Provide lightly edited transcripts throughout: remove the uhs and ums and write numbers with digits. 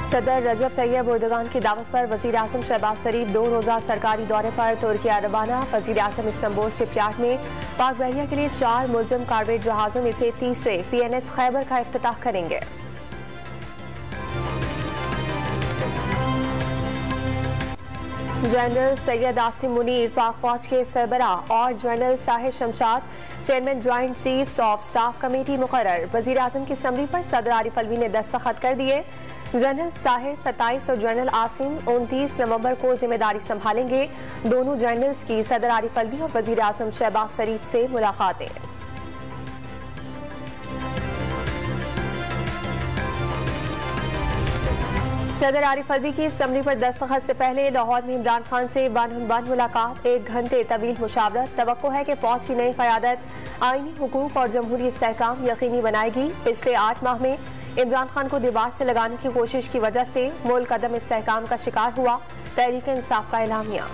सदर रजब Tayyip Erdogan की दावत पर वज़ीर आज़म शहबाज शरीफ 2 रोज़ा सरकारी दौरे पर तुर्किया रवाना। वज़ीर आज़म इस्तांबुल शिपयार्ड में पाक बहरिया के लिए 4 मुलजम कार्वेट जहाज़ों में से तीसरे PNS खैबर का इफ्तिताह करेंगे। जनरल सैयद आसिम मुनीर पाक फौज के सरबराह और general Sahir Shamshad chairman joint chiefs of staff committee मुकर्रर। वज़ीर आज़म की समरी पर सदर आरिफ अलवी ने दस्तखत कर दिए। जनरल साहिर 27 और जनरल आसिम 29 नवंबर को जिम्मेदारी संभालेंगे। दोनों जनरल्स की सदर आरिफ अलवी और वज़ीर आज़म शहबाज शरीफ से मुलाकातें। सदर आरिफ अलवी की समरी पर दस्तखत से पहले लाहौर में इमरान खान से 1-on-1 मुलाकात, 1 घंटे तवील मुशावरत। तवक्को है कि फौज की नई क़यादत आईनी हुकूक और जमहूरी इस्तेहकाम यकीनी बनाएगी। पिछले 8 माह में इमरान खान को दीवार से लगाने की कोशिश की वजह से मुल्क अदम इस्तेहकाम का शिकार हुआ। तहरीक इंसाफ का एलामिया।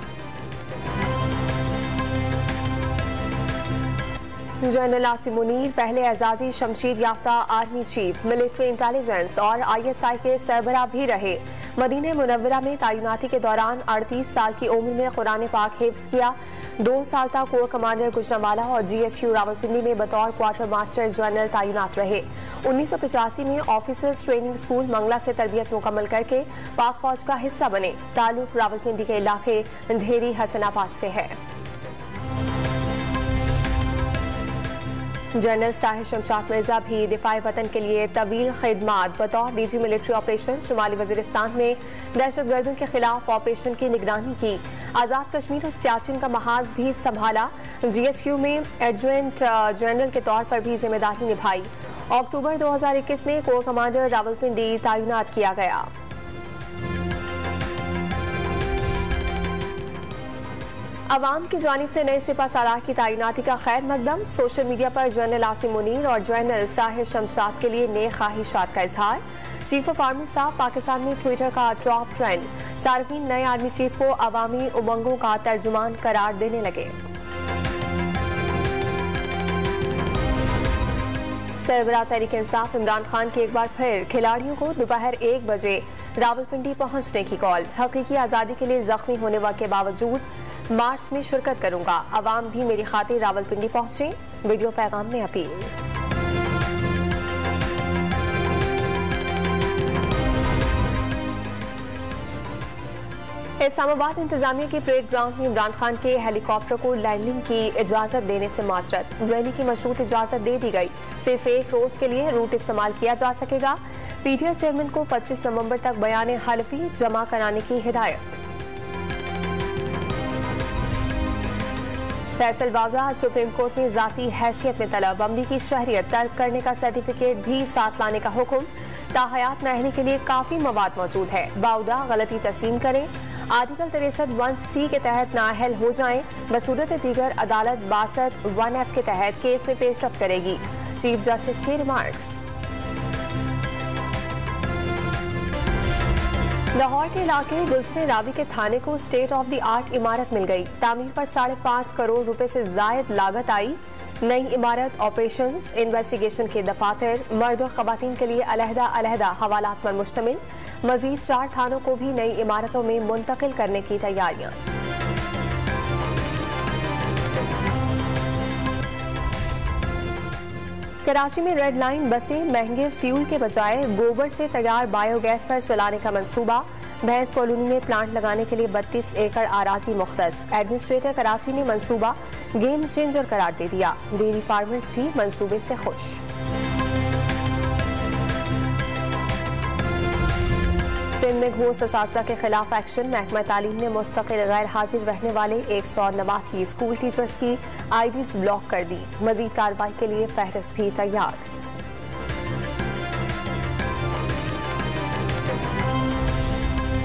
जनरल आसिम मुनीर पहले एजाजी शमशीर याफ्ता आर्मी चीफ, मिलिट्री इंटेलिजेंस और ISI के सरबराह भी रहे। मदीना मुनव्वरा में तैनाती के दौरान 38 साल की उम्र में कुरान पाक हिफ्ज किया। 2 साल तक कोर कमांडर गुजरांवाला और GHQ रावलपिंडी में बतौर क्वार्टर मास्टर जनरल तैनात रहे। 1985 में ऑफिसर्स ट्रेनिंग स्कूल मंगला से तरबियत मुकम्मल करके पाक फौज का हिस्सा बने। ताल्लुक रावलपिंडी के इलाके ढेरी हसनाबाद से है। जनरल साहिर शमशाद मिर्जा भी दिफाए वतन के लिए तवील खिदमात बतौर DG मिलिट्री ऑपरेशन शुमाली वजीरिस्तान में दहशतगर्दों के खिलाफ ऑपरेशन की निगरानी की। आज़ाद कश्मीर और सियाचिन का महाज भी संभाला। GHQ में एडजुटेंट जनरल के तौर पर भी जिम्मेदारी निभाई। अक्टूबर 2021 में कोर कमांडर रावलपिंडी तैनात किया गया। अवाम की जानिब से नए सिपा सालार की तैनाती का खैर मकदम। सोशल मीडिया पर जनरल आसिम मुनीर और जनरल साहिर शमशाद के लिए नए ख्वाहिशात का इजहार। Chief of army staff Pakistan में ट्विटर का टॉप ट्रेंड। सार्फिन नए आर्मी चीफ को अवामी उमंगों का तर्जुमान करार देने लगे। सरबराह तहरीक इंसाफ इमरान खान की एक बार फिर खिलाड़ियों को दोपहर 1 बजे रावलपिंडी पहुंचने की कॉल। हकीकी आज़ादी के लिए जख्मी होने के बावजूद मार्च में शिरकत करूंगा। अवाम भी मेरी खातिर रावलपिंडी पहुंचे। वीडियो पैगाम में अपील। इस्लामाबाद इंतजामिया के परेड ग्राउंड में इमरान खान के हेलीकॉप्टर को लैंडिंग की इजाजत देने से माजरत। रैली की मशरूत इजाजत दे दी गई। सिर्फ 1 रोज के लिए रूट इस्तेमाल किया जा सकेगा। PTI चेयरमैन को 25 नवंबर तक बयान हलफी जमा कराने की हिदायत। फैसल बाबरा सुप्रीम कोर्ट में जाती हैसियत में तलब। अमरीकी शहरियत तर्क करने का सर्टिफिकेट भी साथ लाने का हुक्म। ताहयात नाअहली के लिए काफी मवाद मौजूद है। बाउदा गलती तस्लीम करें। आर्टिकल 63 1C के तहत नाअहल हो जाएं। बसूरत दीगर अदालत 62 1F के तहत केस में पेशरफ्त करेगी। चीफ जस्टिस के रिमार्क्स। लाहौर के इलाके गुलशन रावी के थाने को स्टेट ऑफ द आर्ट इमारत मिल गई। तामीर पर 5.5 करोड़ रुपए से जायद लागत आई। नई इमारत ऑपरेशंस, इन्वेस्टिगेशन के दफातर, मर्द और खवातीन के लिए अलहदा हवालात पर मुश्तमिल। मजीद 4 थानों को भी नई इमारतों में मुंतकिल करने की तैयारियां। कराची में रेड लाइन बसें महंगे फ्यूल के बजाय गोबर से तैयार बायोगैस पर चलाने का मंसूबा। भैंस कॉलोनी में प्लांट लगाने के लिए 32 एकड़ आराजी मुख्तस। एडमिनिस्ट्रेटर कराची ने मंसूबा गेम चेंजर करार दे दिया। डेयरी फार्मर्स भी मंसूबे से खुश। सिंध में घूस असातिज़ा के खिलाफ एक्शन। महकमा तालीम ने मुस्तकिल गैर हाजिर रहने वाले 189 स्कूल टीचर्स की IDs ब्लॉक कर दी। मजीद कार्रवाई के लिए फहरिस्त भी तैयार।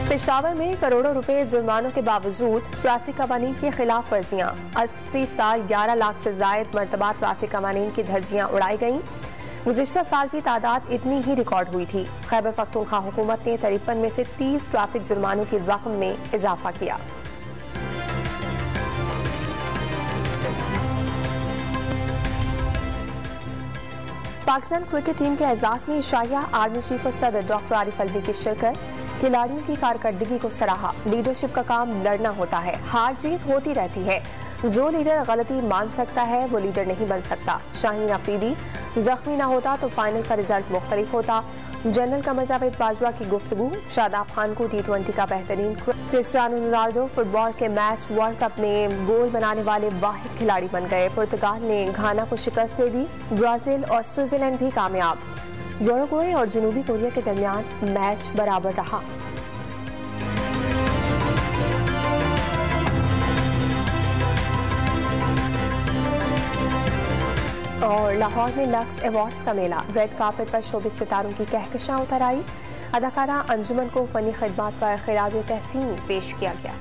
पेशावर में करोड़ों रुपए जुर्मानों के बावजूद ट्रैफिक कवानीन की खिलाफ वर्जियां। 80 साल 11 लाख से जायद मरतबा ट्रैफिक कवानीन की धज्जियां उड़ाई गईं। गुज़िश्ता साल भी तादाद इतनी ही रिकॉर्ड हुई थी। खैबर पख्तूनख्वा हुकूमत ने 53 में से 30 ट्रैफिक जुर्मानों की रकम में इजाफा किया। पाकिस्तान क्रिकेट टीम के एजाज में शाया आर्मी चीफ और सदर डॉक्टर आरिफ अलवी की शिरकत। खिलाड़ियों की कारकर्दगी को सराहा। लीडरशिप का काम लड़ना होता है, हार जीत होती रहती है। जो लीडर गलती मान सकता है वो लीडर नहीं बन सकता। शाहीन अफरीदी जख्मी ना होता तो फाइनल का रिजल्ट मुख्तलिफ होता। जनरल कमर जावेद बाजवा की गुफ्तगू। शादाब खान को T20 का बेहतरीन। क्रिस्टियानो रोनाल्डो फुटबॉल के मैच वर्ल्ड कप में गोल बनाने वाले वाहिद खिलाड़ी बन गए। पुर्तगाल ने घाना को शिकस्त दे दी। ब्राजील और स्विट्जरलैंड भी कामयाब। यूरुग्वे और जनूबी कोरिया के दरमियान मैच बराबर रहा। और लाहौर में लक्स अवार्ड्स का मेला। रेड कार्पेट पर शोबिस सितारों की कहकशां उतर आई। अदाकारा अंजुमन को फनी खिदमात पर खिराज तहसीन पेश किया गया।